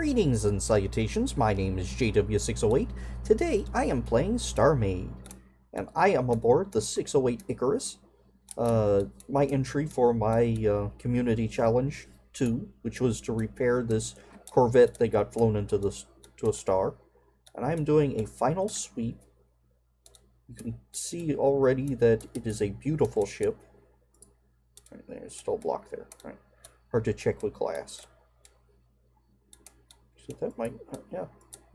Greetings and salutations, my name is JW608. Today I am playing StarMade, and I am aboard the 608 Icarus. My entry for my community challenge 2, which was to repair this Corvette that got flown into to a star. And I am doing a final sweep. You can see already that it is a beautiful ship. Right, there's still a block there. Right. Hard to check with glass. So that might, yeah,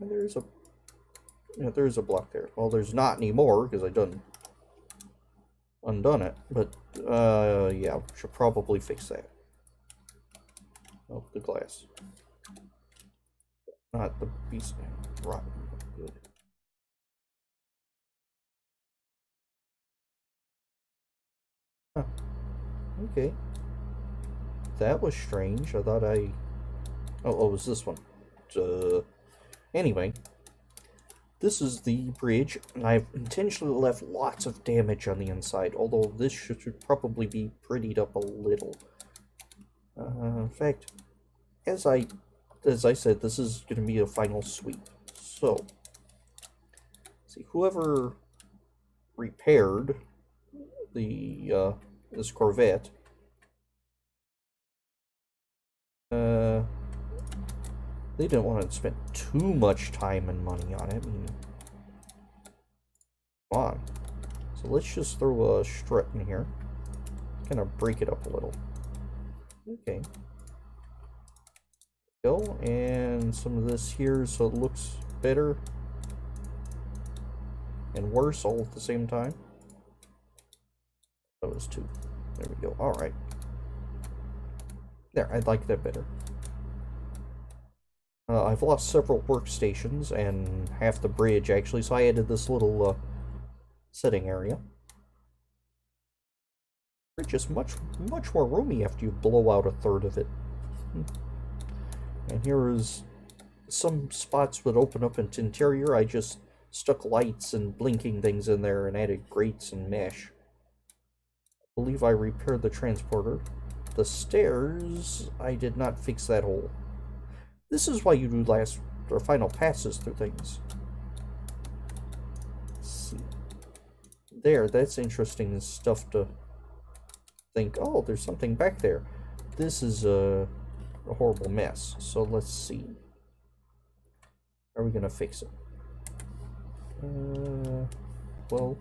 there's a block there. Well, there's not anymore because I undone it, but yeah, should probably fix that. Oh, the glass, not the piece. Right, good. Huh. Okay, that was strange. I thought oh, it was this one. Anyway, this is the bridge, and I've intentionally left lots of damage on the inside, although this should probably be prettied up a little. In fact, as I said, this is going to be a final sweep. So, see, whoever repaired the this Corvette, they didn't want to spend too much time and money on it. I mean, come on. So let's just throw a strut in here. Kind of break it up a little. Okay. Go, and some of this here so it looks better and worse all at the same time. That was 2. There we go. Alright. There, I like that better. I've lost several workstations and half the bridge actually, so I added this little setting area. The bridge is much more roomy after you blow out a third of it. And here is some spots would open up into interior. I just stuck lights and blinking things in there and added grates and mesh. I believe I repaired the transporter. The stairs, I did not fix that hole. This is why you do last or final passes through things. Let's see. There, that's interesting stuff to think. Oh, there's something back there. This is a horrible mess. So let's see. How are we gonna fix it? Well,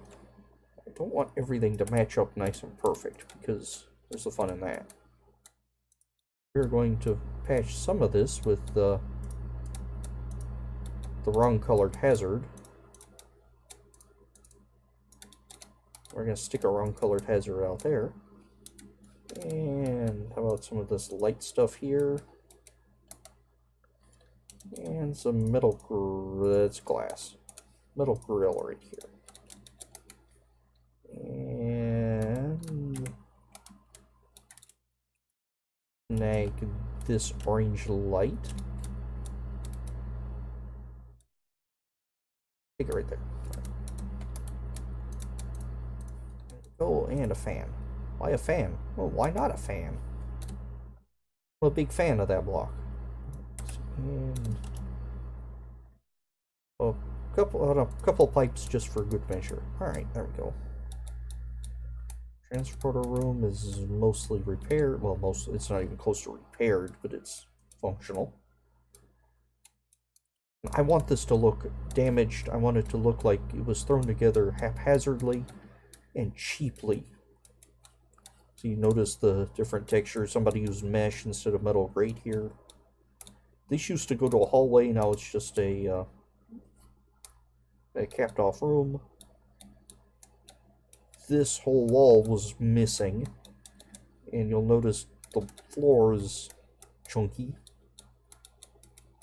I don't want everything to match up nice and perfect because there's the fun in that. We're going to patch some of this with the wrong colored hazard. We're going to stick a wrong colored hazard out there. And how about some of this light stuff here? And some metal, that's glass. Metal grill right here. And snag this orange light. Take it right there. Oh, and a fan. Why a fan? Well, why not a fan? I'm a big fan of that block. And a couple pipes just for good measure. All right, there we go. Transporter room is mostly repaired. Well, it's not even close to repaired, but it's functional. I want this to look damaged. I want it to look like it was thrown together haphazardly and cheaply. So you notice the different textures. Somebody used mesh instead of metal grate here. This used to go to a hallway. Now it's just a capped off room. This whole wall was missing, and you'll notice the floor is chunky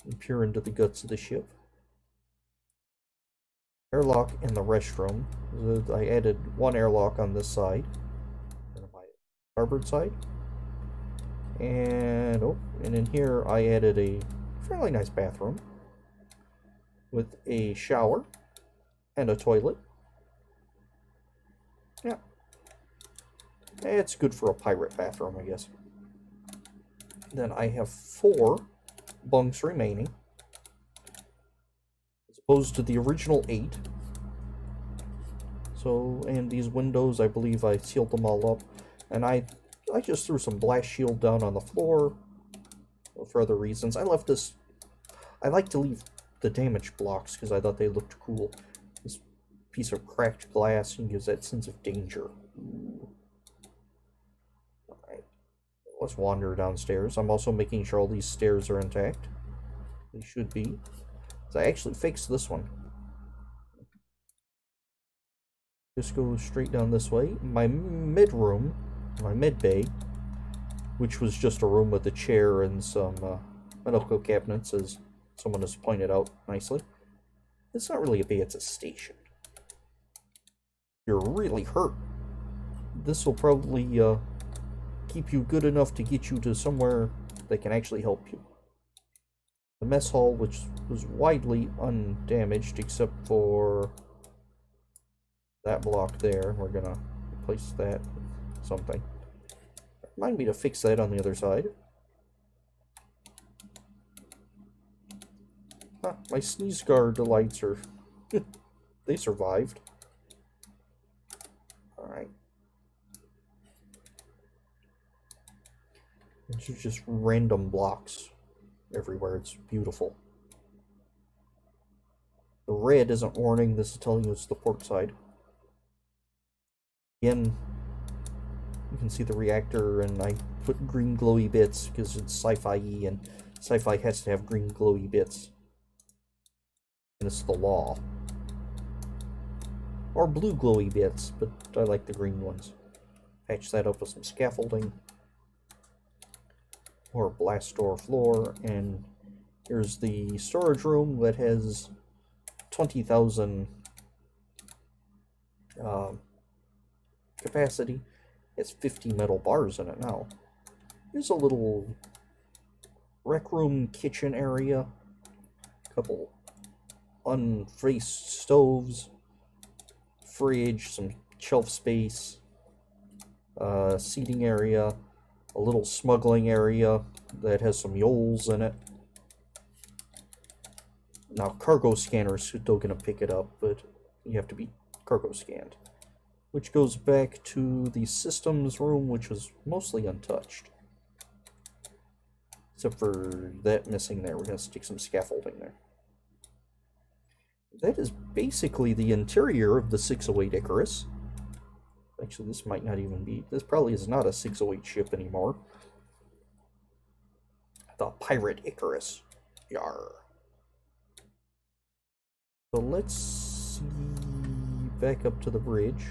and peer into the guts of the ship. Airlock in the restroom. I added one airlock on this side, on my starboard side, and in here I added a fairly nice bathroom with a shower and a toilet. Yeah. It's good for a pirate bathroom, I guess. Then I have 4 bunks remaining, as opposed to the original 8. So, and these windows, I believe I sealed them all up, and I just threw some blast shield down on the floor for other reasons. I left this. I like to leave the damaged blocks because I thought they looked cool. This piece of cracked glass gives that sense of danger. Alright, let's wander downstairs. I'm also making sure all these stairs are intact. They should be. So I actually fixed this one. Just go straight down this way. My mid room, my mid bay, which was just a room with a chair and some medical cabinets, as someone has pointed out nicely. It's not really a bay, it's a station. If you're really hurt, this will probably keep you good enough to get you to somewhere that can actually help you. The mess hall, which was widely undamaged except for that block there, we're gonna replace that with something. Remind me to fix that on the other side. Huh, my sneeze guard lights are... they survived. Alright. These are just random blocks everywhere. It's beautiful. The red isn't warning, this is telling you it's the port side. Again, you can see the reactor, and I put green glowy bits because it's sci-fi-y, and sci-fi has to have green glowy bits. And it's the law. Or blue glowy bits, but I like the green ones. Patch that up with some scaffolding. Or blast door floor, and here's the storage room that has 20,000 capacity. It's 50 metal bars in it now. Here's a little rec room kitchen area. A couple unfaced stoves. Fridge, some shelf space. Seating area. A little smuggling area that has some yoles in it. Now, cargo scanners are still going to pick it up, but you have to be cargo scanned. Which goes back to the systems room, which was mostly untouched. Except for that missing there. We're going to stick some scaffolding there. That is basically the interior of the 608 Icarus. Actually, this might not even be... This probably is not a 608 ship anymore. The Pirate Icarus. Yarr. So let's see... Back up to the bridge.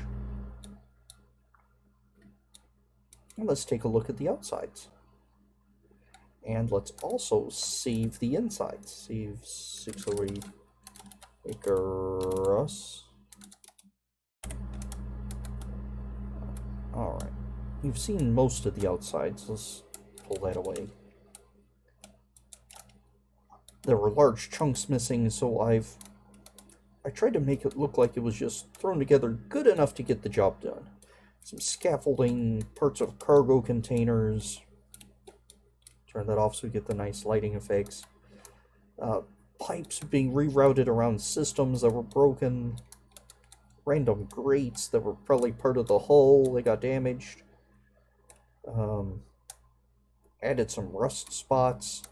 And let's take a look at the outsides. And let's also save the insides. Save 608 Icarus. Alright. You've seen most of the outsides. Let's pull that away. There were large chunks missing, so I tried to make it look like it was just thrown together good enough to get the job done. Some scaffolding, parts of cargo containers. Turn that off so we get the nice lighting effects. Pipes being rerouted around systems that were broken. Random grates that were probably part of the hull. They got damaged. Added some rust spots.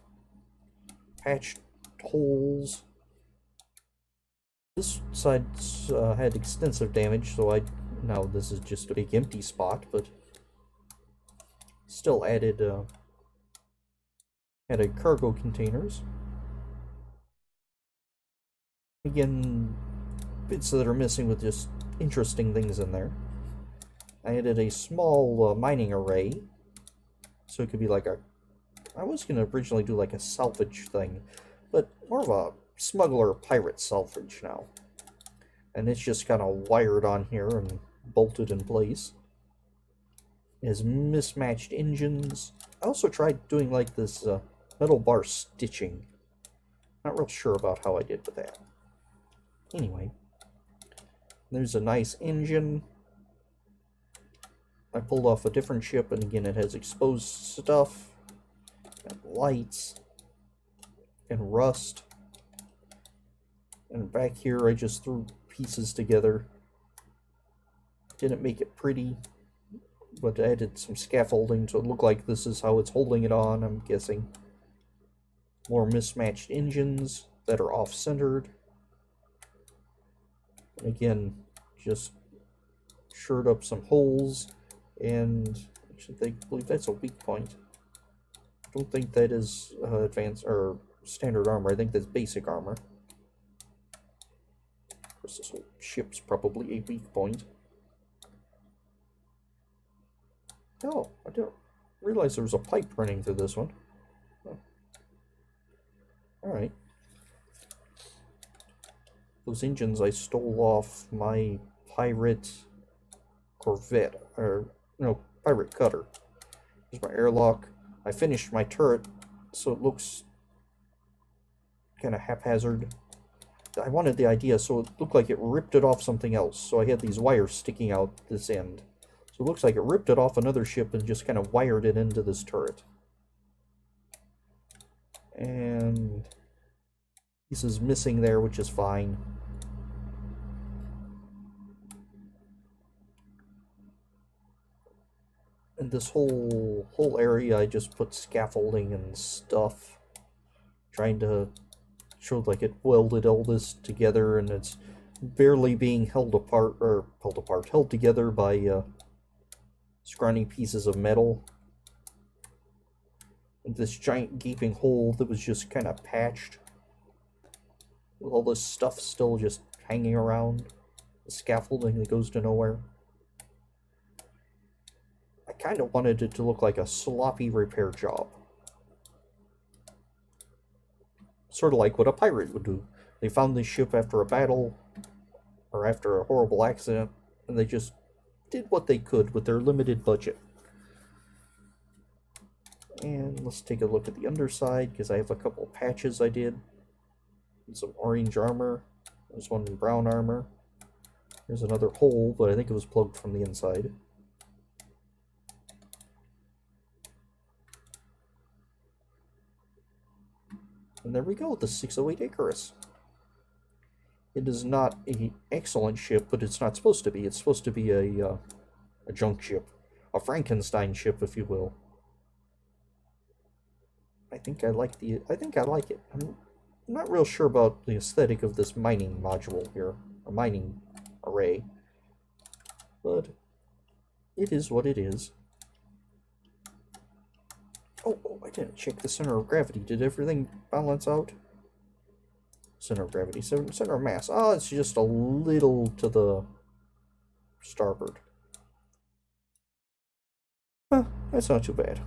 Patched holes. This side had extensive damage, so now this is just a big empty spot, but still added cargo containers. Again, bits that are missing with just interesting things in there. I added a small mining array, so it could be like I was going to originally do like a salvage thing, but more of a smuggler pirate salvage now. And it's just kind of wired on here and bolted in place. It has mismatched engines. I also tried doing like this metal bar stitching. Not real sure about how I did with that. Anyway, there's a nice engine. I pulled off a different ship, and again it has exposed stuff. Got lights. and rust. And back here I just threw pieces together. Didn't make it pretty, but I added some scaffolding so it looked like this is how it's holding it on, I'm guessing. More mismatched engines that are off-centered. And again, just shored up some holes, and actually I believe that's a weak point. I don't think that is advanced or standard armor. I think that's basic armor. Of course, this whole ship's probably a weak point. Oh, I didn't realize there was a pipe running through this one. Oh. Alright. Those engines I stole off my pirate corvette, or no, pirate cutter. Here's my airlock. I finished my turret, so it looks kind of haphazard. I wanted the idea so it looked like it ripped it off something else, so I had these wires sticking out this end. So it looks like it ripped it off another ship and just kind of wired it into this turret. And pieces missing there, which is fine. And this whole area, I just put scaffolding and stuff, trying to show like it welded all this together, and it's barely being held together by scrawny pieces of metal. And this giant gaping hole that was just kind of patched, with all this stuff still just hanging around, the scaffolding that goes to nowhere. I kind of wanted it to look like a sloppy repair job. Sort of like what a pirate would do. They found this ship after a battle, or after a horrible accident, and they just did what they could with their limited budget. And let's take a look at the underside, because I have a couple patches I did. And some orange armor. There's one in brown armor. There's another hole, but I think it was plugged from the inside. And there we go, the 608 Icarus. It is not an excellent ship, but it's not supposed to be. It's supposed to be a junk ship. A Frankenstein ship, if you will. I think I like it. I'm not real sure about the aesthetic of this mining module here. A mining array. But it is what it is. Oh, I didn't check the center of gravity. Did everything balance out? Center of gravity. Center of mass. Oh, it's just a little to the starboard. Huh, that's not too bad.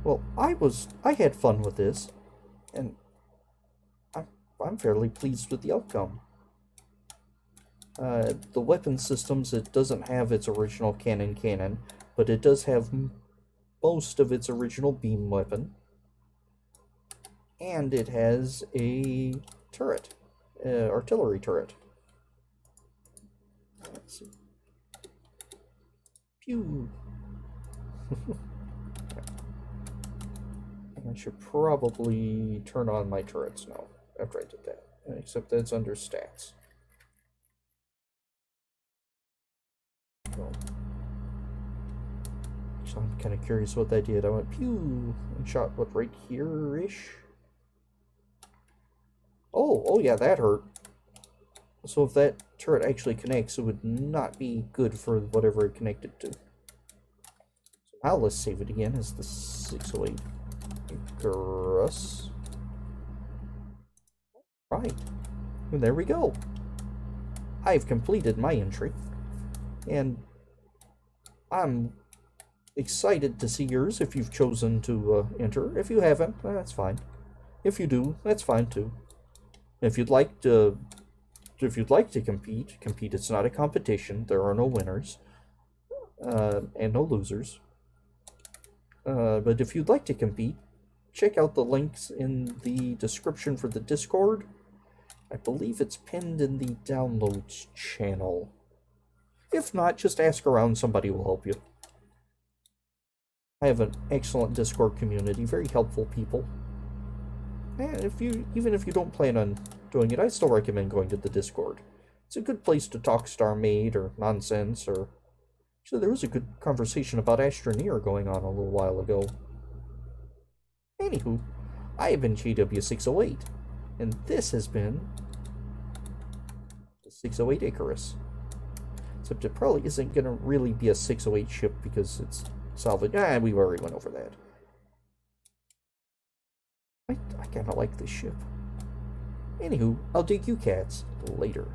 Well, I had fun with this, and I'm fairly pleased with the outcome. The weapon systems, it doesn't have its original cannon, but it does have most of its original beam weapon. And it has a turret, artillery turret. Let's see. Pew! I should probably turn on my turrets now, after I did that. Except that's under stats. So I'm kind of curious what that did. I went pew and shot what, right here-ish? Oh yeah, that hurt. So if that turret actually connects, it would not be good for whatever it connected to. So now let's save it again as the 608 Icarus. Right. And there we go. I've completed my entry. And I'm excited to see yours if you've chosen to enter. If you haven't, that's fine. If you do, that's fine too. If you'd like to compete. It's not a competition. There are no winners and no losers. But if you'd like to compete, check out the links in the description for the Discord. I believe it's pinned in the downloads channel. If not, just ask around. Somebody will help you. I have an excellent Discord community, very helpful people. And even if you don't plan on doing it, I still recommend going to the Discord. It's a good place to talk StarMade or nonsense, or... Actually, there was a good conversation about Astroneer going on a little while ago. Anywho, I have been JW608, and this has been the 608 Icarus. Except it probably isn't going to really be a 608 ship because it's salvage. We already went over that. I kind of like this ship. Anywho, I'll dig you cats later.